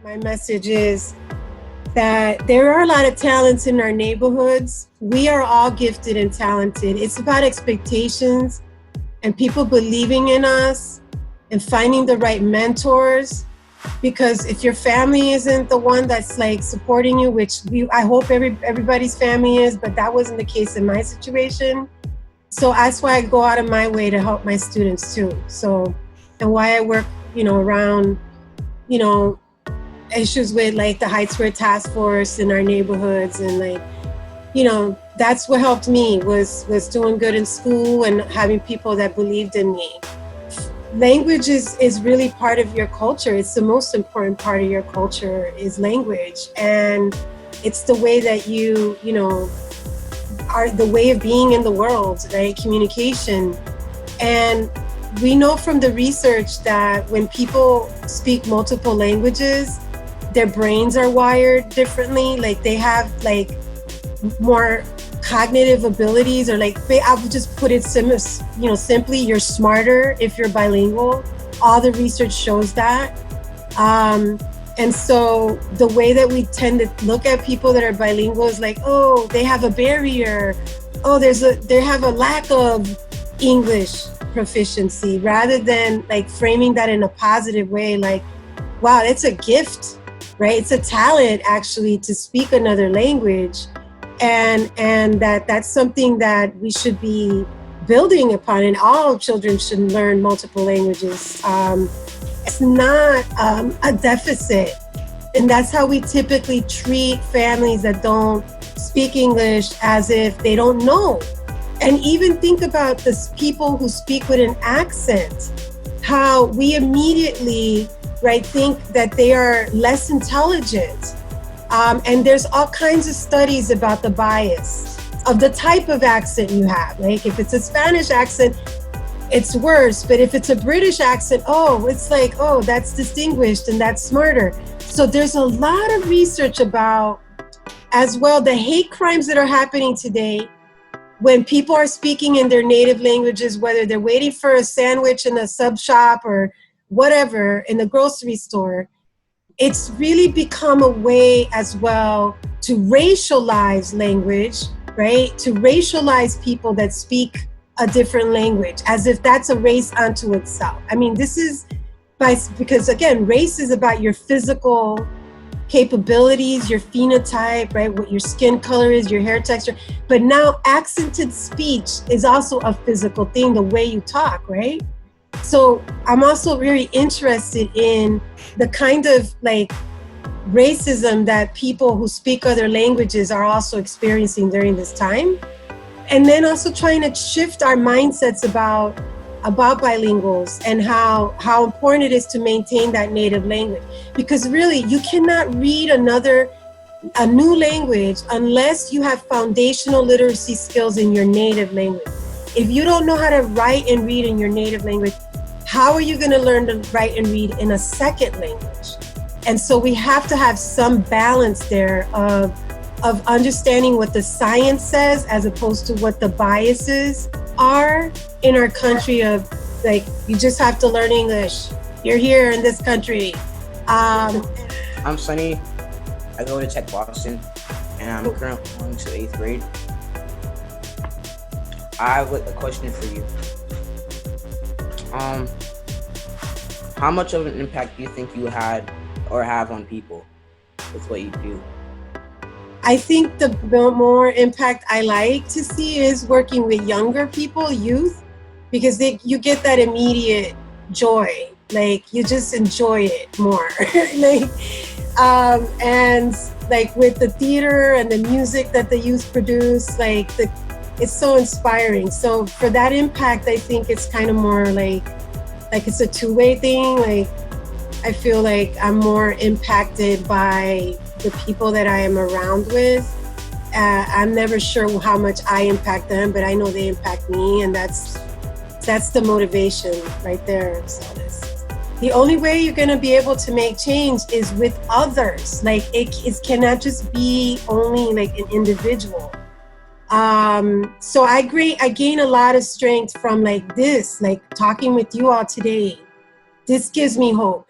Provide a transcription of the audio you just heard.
My message is that there are a lot of talents in our neighborhoods. We are all gifted and talented. It's about expectations and people believing in us and finding the right mentors. Because if your family isn't the one that's like supporting you, which I hope everybody's family is, but that wasn't the case in my situation. So that's why I go out of my way to help my students too. So, and why I work, around, issues with like the Heights Square Task Force in our neighborhoods, and like, that's what helped me was doing good in school and having people that believed in me. Language is really part of your culture. It's the most important part of your culture is language, and it's the way that you are the way of being in the world, right? Communication. And we know from the research that when people speak multiple languages, their brains are wired differently. Like they have like more cognitive abilities, or like I would just put it simply, you're smarter if you're bilingual. All the research shows that. And so the way that we tend to look at people that are bilingual is like, oh, they have a barrier. Oh, they have a lack of English proficiency, rather than like framing that in a positive way. Like, wow, it's a gift, right? It's a talent actually to speak another language. And that's something that we should be building upon, and all children should learn multiple languages. It's not a deficit. And that's how we typically treat families that don't speak English, as if they don't know. And even think about the people who speak with an accent, how we immediately, think that they are less intelligent. And there's all kinds of studies about the bias of the type of accent you have. Like if it's a Spanish accent, it's worse. But if it's a British accent, it's like, that's distinguished and that's smarter. So there's a lot of research about, as well, the hate crimes that are happening today when people are speaking in their native languages, whether they're waiting for a sandwich in a sub shop or whatever in the grocery store. It's really become a way as well to racialize language, right? To racialize people that speak a different language, as if that's a race unto itself. I mean, this is because again, race is about your physical capabilities, your phenotype, right? What your skin color is, your hair texture. But now accented speech is also a physical thing, the way you talk, right? So I'm also very interested in the kind of like racism that people who speak other languages are also experiencing during this time. And then also trying to shift our mindsets about bilinguals and how important it is to maintain that native language. Because really, you cannot read a new language unless you have foundational literacy skills in your native language. If you don't know how to write and read in your native language, how are you going to learn to write and read in a second language? And so we have to have some balance there of understanding what the science says as opposed to what the biases are in our country of like, you just have to learn English. You're here in this country. I'm Sunny. I go to Tech Boston, and I'm currently going to 8th grade. I have a question for you. How much of an impact do you think you had or have on people with what you do? I think the more impact I like to see is working with younger people, youth, because you get that immediate joy. Like you just enjoy it more. And like with the theater and the music that the youth produce, it's so inspiring. So for that impact, I think it's kind of more like it's a two-way thing. Like I feel like I'm more impacted by the people that I am around with. I'm never sure how much I impact them, but I know they impact me, and that's the motivation right there. So the only way you're going to be able to make change is with others. Like it cannot just be only like an individual. So I gain a lot of strength from like this, like talking with you all today. This gives me hope.